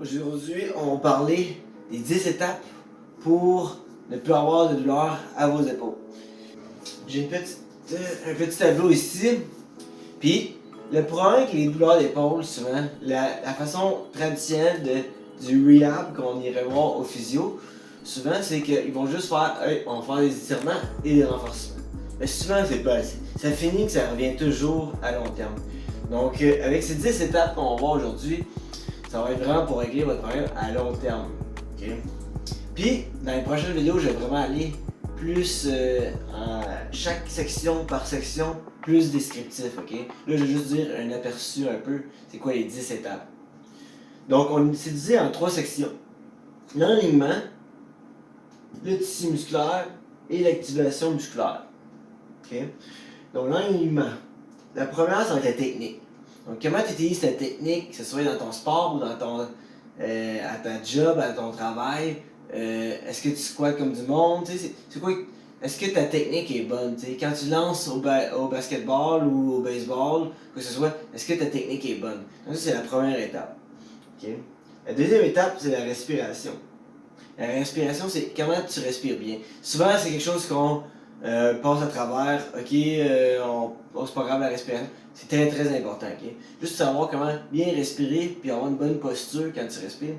Aujourd'hui, on va parler des 10 étapes pour ne plus avoir de douleur à vos épaules. J'ai un petit tableau ici. Puis, le problème avec les douleurs d'épaule, souvent, la façon traditionnelle du rehab qu'on irait voir au physio, souvent, c'est qu'ils vont juste faire, hey, on va faire des étirements et des renforcements. Mais souvent, c'est pas assez. Ça finit que ça revient toujours à long terme. Donc, avec ces 10 étapes qu'on va voir aujourd'hui, ça va être vraiment pour régler votre problème à long terme. Okay? Puis, dans les prochaines vidéos, je vais vraiment aller plus en chaque section par section, plus descriptif. Okay? Là, je vais juste dire un aperçu un peu, c'est quoi les 10 étapes. Donc, on s'est divisé en 3 sections. L'enlignement, le tissu musculaire et l'activation musculaire. Okay? Donc, l'enlignement. La première, c'est la technique. Donc, comment tu utilises ta technique, que ce soit dans ton sport ou dans ton, à ta job, à ton travail. Est-ce que tu squattes comme du monde? C'est quoi? Est-ce que ta technique est bonne? T'sais? Quand tu lances au basketball ou au baseball, que ce soit, est-ce que ta technique est bonne? Donc, ça, c'est la première étape. Okay? La deuxième étape, c'est la respiration. La respiration, c'est comment tu respires bien. Souvent, c'est quelque chose qu'on passe à travers. Ok, c'est pas grave la respiration. C'est très très important. Okay? Juste savoir comment bien respirer puis avoir une bonne posture quand tu respires,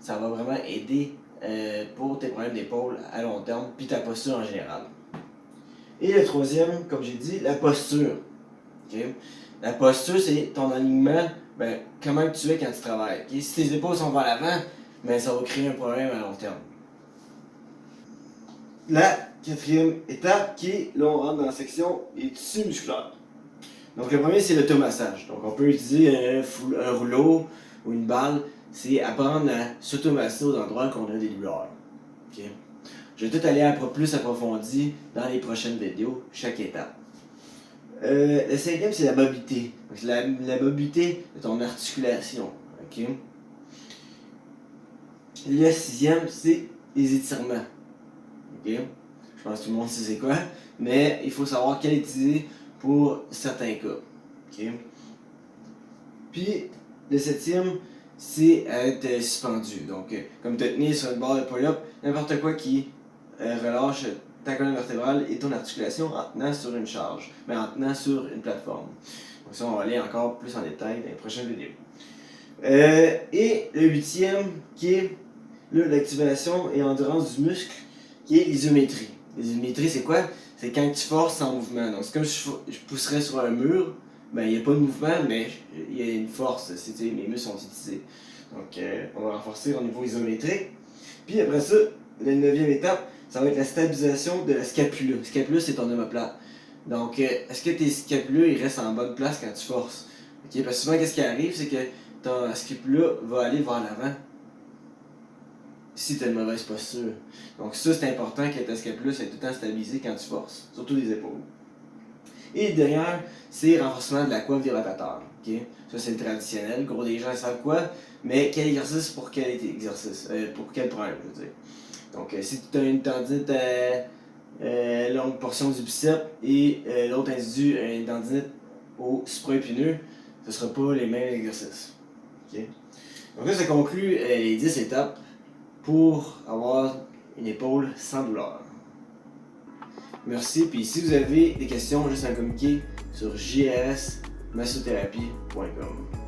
ça va vraiment aider pour tes problèmes d'épaule à long terme puis ta posture en général. Et le troisième, comme j'ai dit, la posture. Okay? La posture, c'est ton alignement, comment tu es quand tu travailles. Okay? Si tes épaules sont vers l'avant, ça va créer un problème à long terme. La quatrième étape qui est, là on rentre dans la section des tissus musculaires. Donc le premier c'est l'automassage. Donc on peut utiliser un rouleau ou une balle, c'est apprendre à s'automasser aux endroits qu'on a des douleurs. Okay? Je vais tout aller plus approfondi dans les prochaines vidéos, chaque étape. Le cinquième c'est la mobilité. Donc, la mobilité de ton articulation. Okay? Le sixième c'est les étirements. Okay? Je pense que tout le monde sait c'est quoi, mais il faut savoir quel utiliser pour certains cas. Okay? Puis, le septième, c'est être suspendu. Donc, comme te tenir sur une barre de pull-up, n'importe quoi qui relâche ta colonne vertébrale et ton articulation en tenant sur une charge, mais en tenant sur une plateforme. Donc ça, on va aller encore plus en détail dans les prochaines vidéos. Et le huitième, qui est l'activation et endurance du muscle, qui est l'isométrie. L'isométrie, c'est quoi? C'est quand tu forces sans mouvement. Donc, c'est comme si je pousserais sur un mur, il n'y a pas de mouvement, mais il y a une force. Mes muscles sont utilisés. Donc, on va renforcer au niveau isométrique. Puis après ça, la neuvième étape, ça va être la stabilisation de la scapula. La scapula, c'est ton omoplate. Donc, est-ce que tes scapulas ils restent en bonne place quand tu forces? Okay? Parce que souvent, qu'est-ce qui arrive, c'est que ton scapula va aller vers l'avant si tu as une mauvaise posture. Donc ça, c'est important que ta scapula soit tout le temps stabilisée quand tu forces, surtout les épaules. Et derrière, c'est renforcement de la coiffe des rotateurs. Okay? Ça, c'est le traditionnel. Gros, des gens savent quoi, mais quel exercice pour quel exercice? Pour quel problème, je veux dire. Donc, si tu as une tendinite longue portion du biceps et l'autre individu a une tendinite au supraépineux, ce ne sera pas les mêmes exercices. Okay? Donc là, ça conclut les 10 étapes pour avoir une épaule sans douleur. Merci, puis si vous avez des questions, juste à communiquer sur jrsmassothérapie.com.